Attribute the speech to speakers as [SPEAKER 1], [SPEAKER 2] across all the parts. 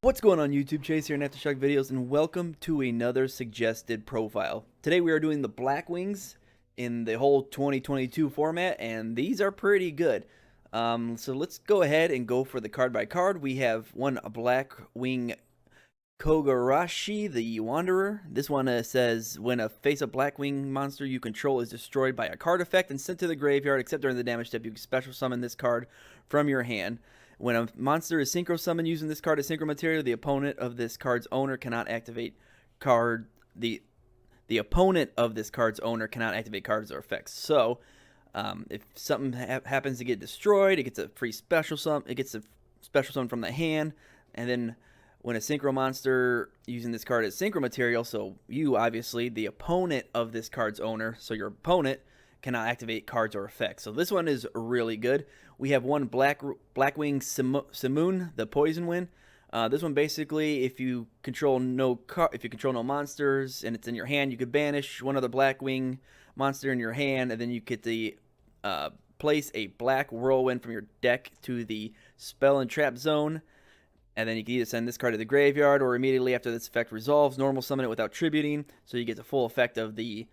[SPEAKER 1] What's going on YouTube? Chase here in Aftershock videos, and welcome to another suggested profile. Today we are doing the Blackwings in the whole 2022 format, and these are pretty good. So let's go ahead and go for the card by card. We have one Blackwing Kogarashi, the Wanderer. This one says, when a face-up Blackwing monster you control is destroyed by a card effect and sent to the graveyard, except during the damage step, you can special summon this card from your hand. When a monster is synchro summoned using this card as synchro material, the opponent of this card's owner cannot activate card. The opponent of this card's owner cannot activate cards or effects. So, if something happens to get destroyed, it gets a free special summon. It gets a special summon from the hand, and then when a synchro monster using this card as synchro material, so you obviously the opponent of this card's owner, so your opponent cannot activate cards or effects. So this one is really good. We have one Blackwing Cimo, the Poison Wind. This one basically, if you control no monsters and it's in your hand, you could banish one other Blackwing monster in your hand, and then you get to place a Black Whirlwind from your deck to the spell and trap zone. And then you can either send this card to the graveyard, or immediately after this effect resolves, normal summon it without tributing. So you get the full effect of the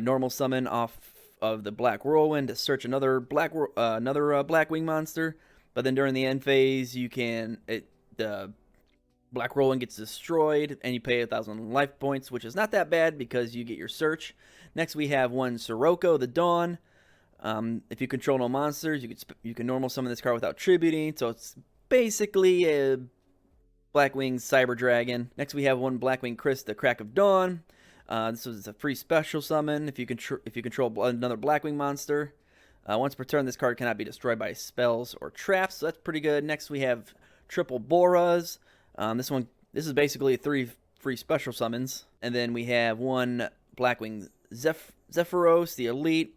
[SPEAKER 1] normal summon off of the Black Whirlwind to search another Blackwing monster. But then during the end phase, the Black Whirlwind gets destroyed, and you pay 1,000 life points, which is not that bad because you get your search. Next, we have one Sirocco, the Dawn. If you control no monsters, you can normal summon this card without tributing. So it's basically a Blackwing Cyber Dragon. Next, we have one Blackwing Chris, the Crack of Dawn. This was a free special summon if you control another Blackwing monster. Once per turn, this card cannot be destroyed by spells or traps, so that's pretty good. Next, we have triple Boras. This is basically 3 free special summons. And then we have one Blackwing Zephyros, the Elite.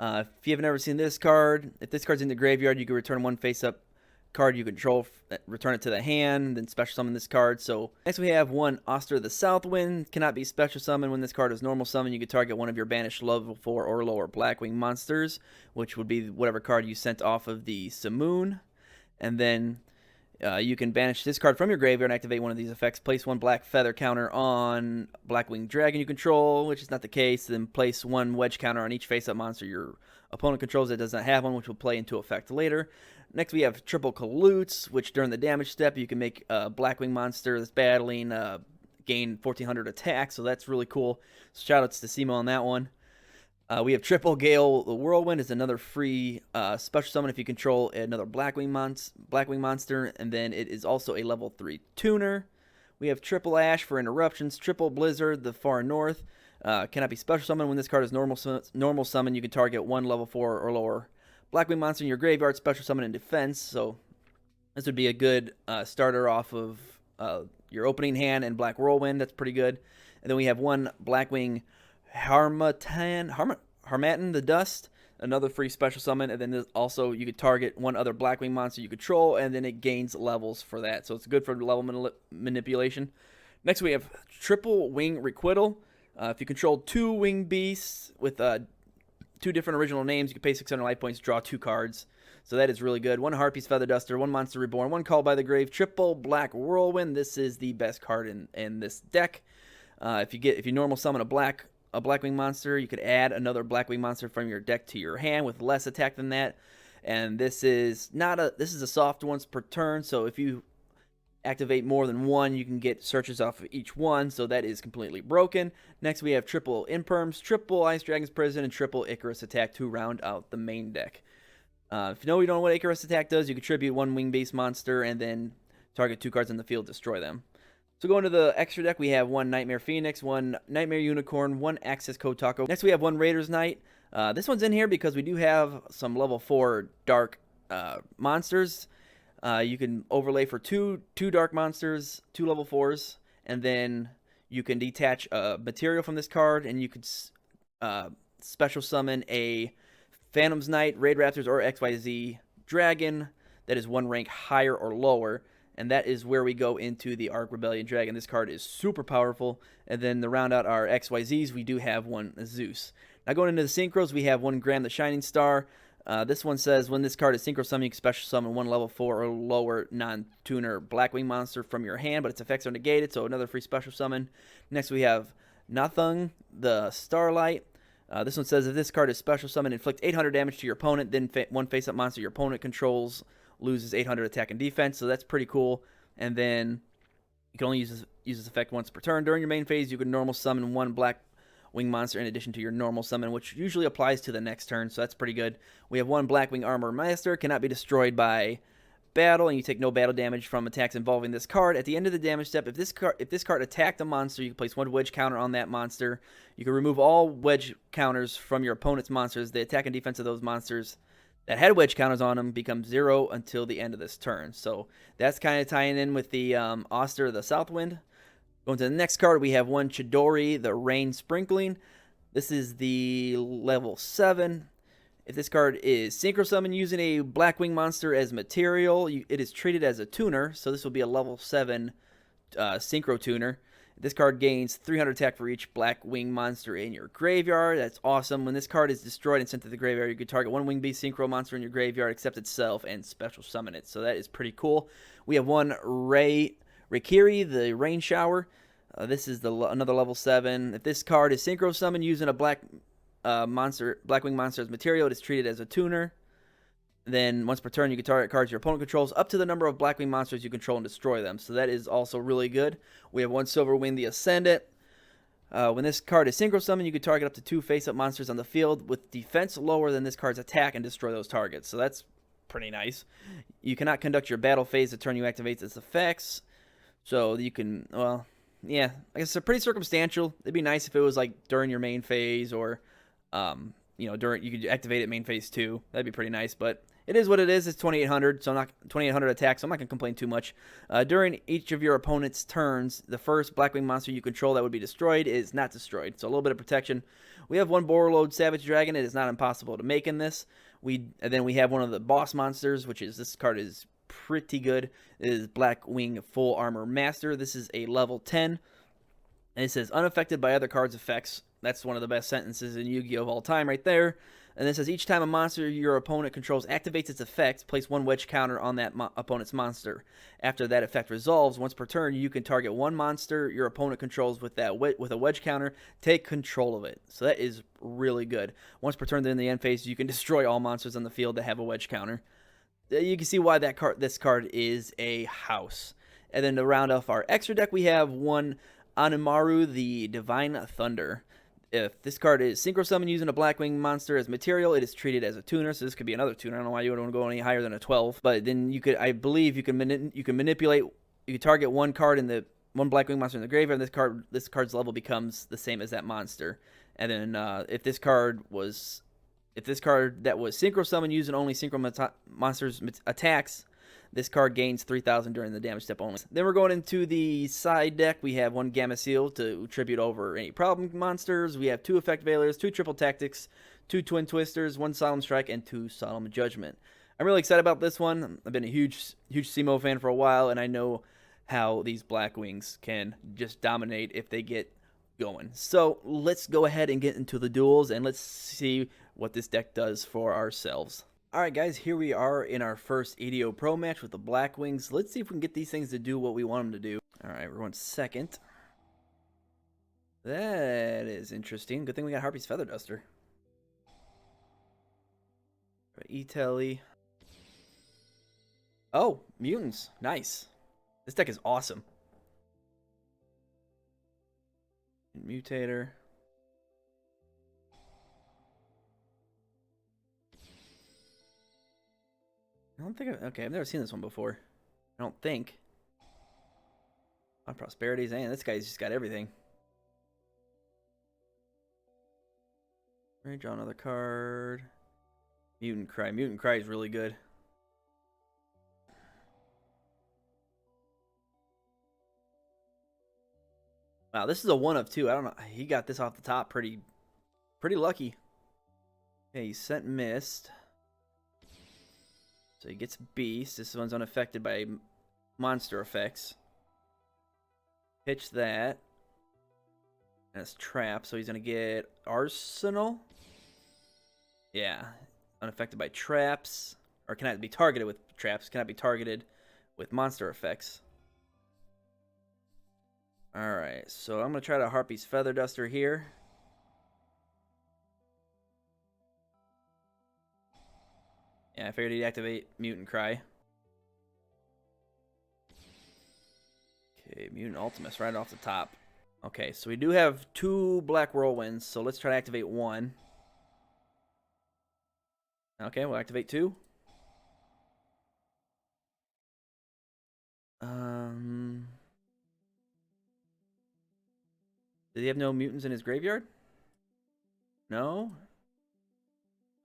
[SPEAKER 1] If you haven't ever seen this card, if this card's in the graveyard, you can return one face-up card you control, return it to the hand, then special summon this card. So next we have one Oster the Southwind. Cannot be special summoned. When this card is normal summon, you can target one of your banished level 4 or lower Blackwing monsters, which would be whatever card you sent off of the Simoon. And then you can banish this card from your graveyard and activate one of these effects. Place one Black Feather counter on Blackwing Dragon you control, which is not the case. Then place one Wedge counter on each face-up monster your opponent controls that does not have one, which will play into effect later. Next, we have triple Kalutes, which during the damage step, you can make a Blackwing monster that's battling gain 1,400 attack, so that's really cool. Shoutouts to Cimo on that one. We have triple Gale the Whirlwind is another free special summon if you control another Blackwing monster, and then it is also a level 3 tuner. We have triple Ash for interruptions, triple Blizzard the Far North. Cannot be special summoned. When this card is normal summon, you can target one level 4 or lower Blackwing monster in your graveyard, special summon in defense. So this would be a good starter off of your opening hand and Black Whirlwind. That's pretty good. And then we have one Blackwing Harmattan the Dust, another free special summon. And then also you could target one other Blackwing monster you control, and then it gains levels for that. So it's good for level manipulation. Next we have triple Wing Requital. If you control 2 winged beasts with 2 different original names, you can pay 600 life points, draw 2 cards. So that is really good. One Harpy's Feather Duster, one Monster Reborn, one Called by the Grave, triple Black Whirlwind. This is the best card in this deck. If you normal summon a Blackwing monster, you could add another Blackwing monster from your deck to your hand with less attack than that. And this is a soft once per turn. So if you activate more than one, you can get searches off of each one, so that is completely broken. Next, we have triple Imperms, triple Ice Dragon's Prison, and triple Icarus Attack to round out the main deck. If you don't know what Icarus Attack does, you contribute one Wing Beast monster and then target 2 cards in the field, destroy them. So going to the extra deck, we have one Nightmare Phoenix, one Nightmare Unicorn, one Access Kotako. Next, we have one Raiders Knight. This one's in here because we do have some level 4 dark monsters. You can overlay for two dark monsters, 2 level 4s, and then you can detach a material from this card, and you could special summon a Phantom's Knight, Raid Raptors, or XYZ Dragon that is 1 rank higher or lower, and that is where we go into the Arc Rebellion Dragon. This card is super powerful, and then to round out our XYZs, we do have one Zeus. Now going into the Synchros, we have one Graham the Shining Star. This one says when this card is synchro summoned, you can special summon one level 4 or lower non-tuner Blackwing monster from your hand, but its effects are negated, so another free special summon. Next we have Nathung, the Starlight. This one says if this card is special summoned, inflict 800 damage to your opponent, then one face-up monster your opponent controls loses 800 attack and defense, so that's pretty cool. And then you can only use this effect once per turn. During your main phase, you can normal summon one Blackwing monster in addition to your normal summon, which usually applies to the next turn, so that's pretty good. We have one Blackwing Armor Master, cannot be destroyed by battle, and you take no battle damage from attacks involving this card. At the end of the damage step, if this card attacked a monster, you can place one wedge counter on that monster. You can remove all wedge counters from your opponent's monsters. The attack and defense of those monsters that had wedge counters on them become 0 until the end of this turn. So that's kind of tying in with the Oster of the Southwind. Going to the next card, we have one Chidori, the Rain Sprinkling. This is the level 7. If this card is synchro summoned using a Blackwing monster as material, it is treated as a tuner, so this will be a level 7 synchro tuner. This card gains 300 attack for each Blackwing monster in your graveyard. That's awesome. When this card is destroyed and sent to the graveyard, you can target one Wing Beast synchro monster in your graveyard, accept itself, and special summon it. So that is pretty cool. We have one Rikiri, the Rain Shower. This is another level 7. If this card is synchro summoned using a Blackwing monster as material, it is treated as a tuner. Then once per turn, you can target cards your opponent controls up to the number of Blackwing monsters you control and destroy them. So that is also really good. We have one Silverwing, the Ascendant. When this card is synchro summoned, you can target up to 2 face-up monsters on the field with defense lower than this card's attack and destroy those targets. So that's pretty nice. You cannot conduct your battle phase the turn you activate its effects. So you can, well, yeah, I guess it's pretty circumstantial. It'd be nice if it was like during your main phase or, you know, you could activate it main phase 2. That'd be pretty nice, but it is what it is. It's 2,800, so I'm not 2,800 attacks, so I'm not going to complain too much. During each of your opponent's turns, the first Blackwing monster you control that would be destroyed is not destroyed, so a little bit of protection. We have one Borreload Savage Dragon. It is not impossible to make in this. And then we have one of the boss monsters, which is, this card is pretty good. It is Blackwing Full Armor Master. This is a level 10, and it says unaffected by other cards' effects. That's one of the best sentences in Yu-Gi-Oh! Of all time right there. And it says each time a monster your opponent controls activates its effect, place one wedge counter on that opponent's monster. After that effect resolves, once per turn, you can target one monster your opponent controls with a wedge counter. Take control of it. So that is really good. Once per turn, then in the end phase, you can destroy all monsters on the field that have a wedge counter. You can see why this card is a house. And then to round off our extra deck, we have one Animaru, the Divine Thunder. If this card is synchro summoned using a Blackwing monster as material, it is treated as a tuner. So this could be another tuner. I don't know why you would want to go any higher than a 12. But then you could, I believe, you can manipulate. You can target one Blackwing monster in the graveyard, and this card's level becomes the same as that monster. And then if this card that was synchro summoned using only synchro monsters attacks, this card gains 3,000 during the damage step only. Then we're going into the side deck. We have one Gamma Seal to tribute over any problem monsters. We have 2 Effect Veilers, 2 Triple Tactics, 2 Twin Twisters, 1 Solemn Strike, and 2 Solemn Judgment. I'm really excited about this one. I've been a huge Cimo fan for a while, and I know how these Blackwings can just dominate if they get going. So let's go ahead and get into the duels, and let's see what this deck does for ourselves. Alright guys, here we are in our first EDO Pro match with the Blackwings. Let's see if we can get these things to do what we want them to do. Alright, we're going second. That is interesting. Good thing we got Harpy's Feather Duster. E-Telly. Oh, Mutants. Nice. This deck is awesome. Mutator. I don't think okay, I've never seen this one before. I don't think. On Prosperities, and this guy's just got everything. Alright, draw another card. Mutant Cry. Mutant Cry is really good. Wow, this is a 1 of 2. I don't know. He got this off the top pretty lucky. Okay, he sent Mist. So he gets Beast. This one's unaffected by monster effects. Pitch that. That's Trap, so he's going to get Arsenal. Yeah. unaffected by traps, or cannot be targeted with traps, cannot be targeted with monster effects. Alright, so I'm going to try to Harpy's Feather Duster here. Yeah, I figured he'd activate Mutant Cry. Okay, Mutant Ultimus right off the top. Okay, so we do have 2 Black Whirlwinds, so let's try to activate 1. Okay, we'll activate 2. Did he have no mutants in his graveyard? No?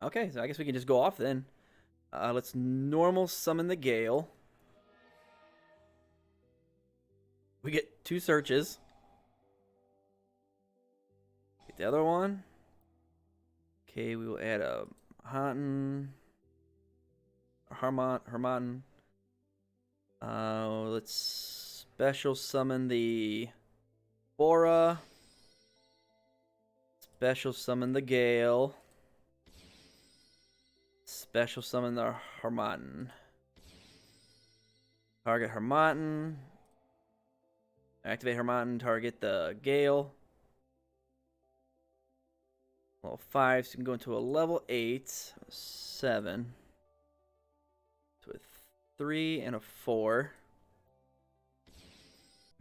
[SPEAKER 1] Okay, so I guess we can just go off then. Let's normal summon the Gale. We get 2 searches. Get the other one. Okay, we will add a Harmatan. Let's special summon the Bora. Special summon the Gale. Special summon the Harmatan. Target Harmatan. Activate Harmatan, target the Gale. Level 5, so you can go into a level 8, 7, to a 3 and a 4.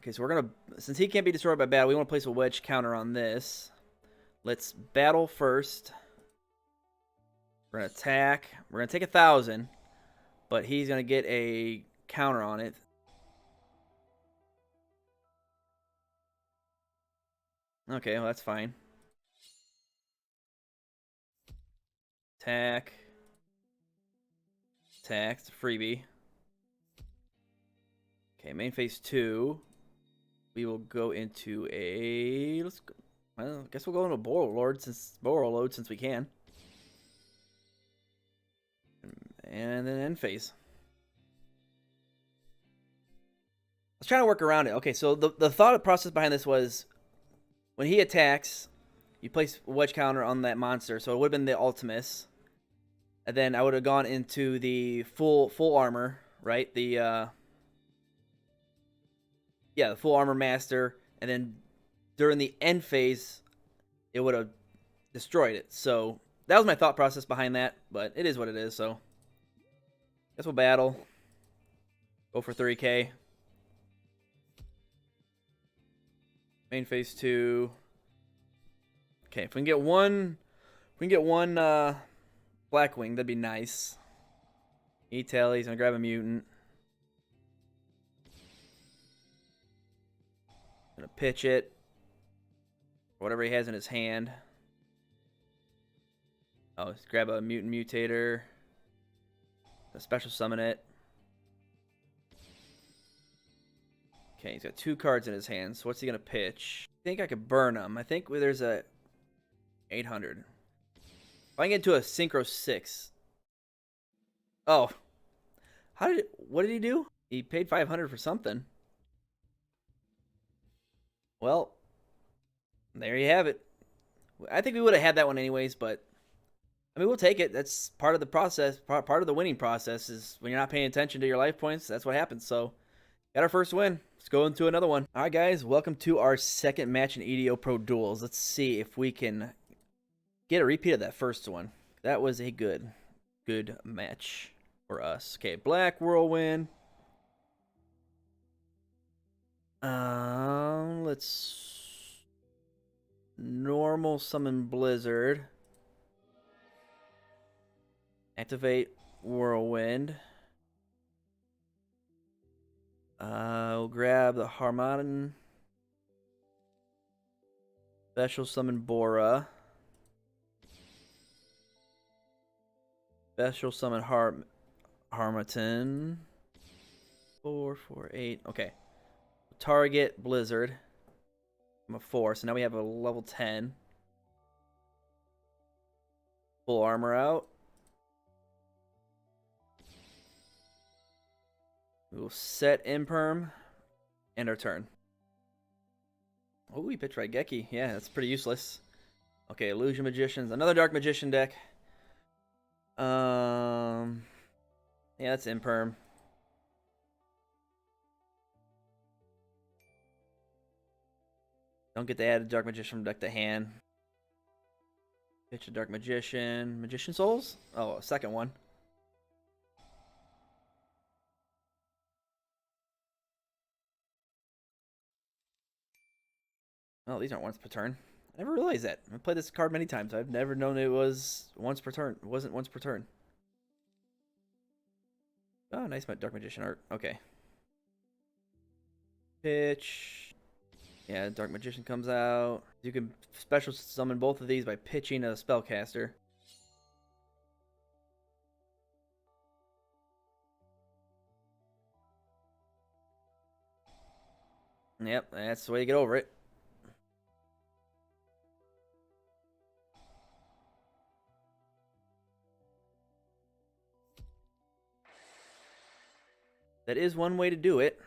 [SPEAKER 1] Okay, so we're gonna, since he can't be destroyed by battle, we want to place a wedge counter on this. Let's battle first. We're gonna attack. We're gonna take 1,000, but he's gonna get a counter on it. Okay, well that's fine. Attack. Attack. It's a freebie. Okay, main phase 2. We will go into a. Let's go. Well, I guess we'll go into a Borrowlord since we can. And then end phase. I was trying to work around it. Okay, so the thought process behind this was when he attacks, you place a wedge counter on that monster, so it would have been the Ultimus. And then I would have gone into the full armor, right? The the full armor master, and then during the end phase, it would have destroyed it. So that was my thought process behind that, but it is what it is. So guess we'll battle. Go for 3K. Main phase 2. Okay, if we can get one Blackwing, that'd be nice. E-Tally, he's gonna grab a mutant. Gonna pitch it. Whatever he has in his hand. Oh, let's grab a mutant mutator. Special summon it. Okay, he's got 2 cards in his hand. So what's he gonna pitch? I think I could burn him. I think there's a 800. If I can get to a Synchro 6. Oh. What did he do? He paid 500 for something. Well, there you have it. I think we would have had that one anyways, but I mean, we'll take it. That's part of the process. Part of the winning process is when you're not paying attention to your life points, that's what happens. So, got our first win. Let's go into another one. All right, guys, welcome to our second match in EDO Pro Duels. Let's see if we can get a repeat of that first one. That was a good match for us. Okay, Black Whirlwind. Let's normal summon Blizzard. Activate Whirlwind. We'll grab the Harmatan. Special summon Bora. Special summon Harmatan. 4, 4, 8. Okay. Target Blizzard. I'm a 4, so now we have a level 10. Full armor out. We will set Imperm. End our turn. Oh, we pitched Raigeki. Yeah, that's pretty useless. Okay, Illusion Magicians. Another Dark Magician deck. Yeah, that's imperm. Don't get to add a Dark Magician from deck to hand. Pitch a Dark Magician. Magician Souls? Oh, a second one. Oh, these aren't once per turn. I never realized that. I've played this card many times. I've never known it was once per turn. It wasn't once per turn. Oh, nice Dark Magician art. Okay. Pitch. Yeah, Dark Magician comes out. You can special summon both of these by pitching a spellcaster. Yep, that's the way to get over it. That is one way to do it.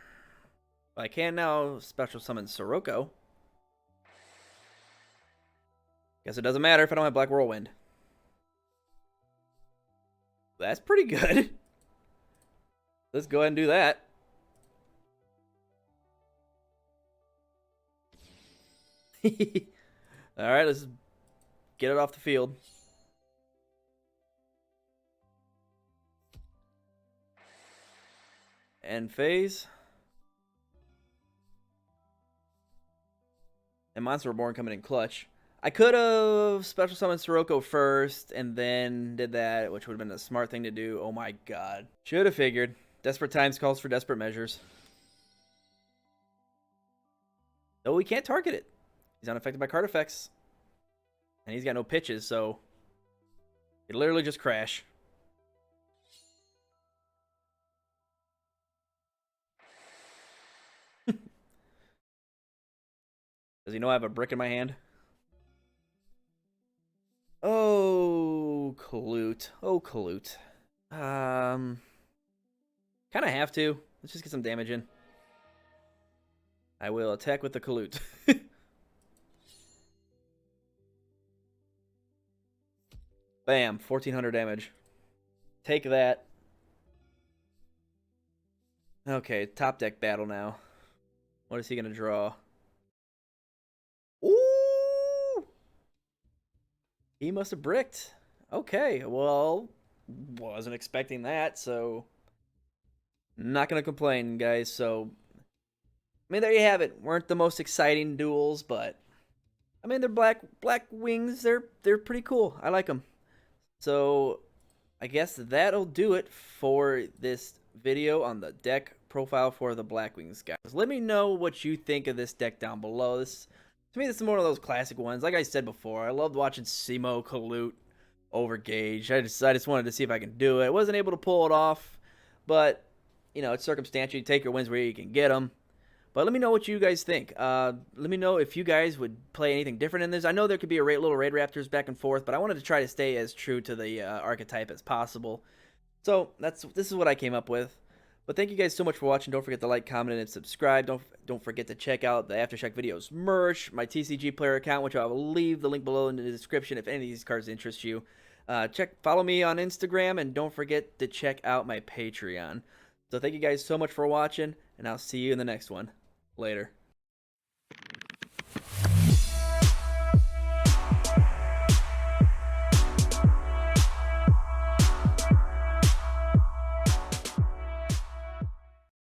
[SPEAKER 1] I can now special summon Sirocco. Guess it doesn't matter if I don't have Black Whirlwind. That's pretty good. Let's go ahead and do that. Alright, let's get it off the field. End phase. And Monster Reborn coming in clutch. I could have special summoned Sirocco first and then did that, which would have been a smart thing to do. Oh my god. Should have figured. Desperate times calls for desperate measures. Though we can't target it. He's unaffected by card effects. And he's got no pitches, so it literally just crash. Does he know I have a brick in my hand? Oh, Colute. Oh, Colute. Kind of have to. Let's just get some damage in. I will attack with the Colute. Bam, 1400 damage. Take that. Okay, top deck battle now. What is he going to draw? Ooh! He must have bricked. Okay, well, wasn't expecting that, so not going to complain, guys. So, I mean, there you have it. Weren't the most exciting duels, but I mean, they're black wings. They're pretty cool. I like them. So, I guess that'll do it for this video on the deck profile for the Blackwings, guys. Let me know what you think of this deck down below. To me, this is one of those classic ones. Like I said before, I loved watching Cimo, Colute, Overgage. I just wanted to see if I can do it. I wasn't able to pull it off, but, you know, it's circumstantial. You take your wins where you can get them. But let me know what you guys think. Let me know if you guys would play anything different in this. I know there could be a little Raid Raptors back and forth, but I wanted to try to stay as true to the archetype as possible. So this is what I came up with. But thank you guys so much for watching. Don't forget to like, comment, and subscribe. Don't forget to check out the Aftershock videos merch, my TCGPlayer account, which I will leave the link below in the description if any of these cards interest you. Follow me on Instagram, and don't forget to check out my Patreon. So thank you guys so much for watching, and I'll see you in the next one. Later.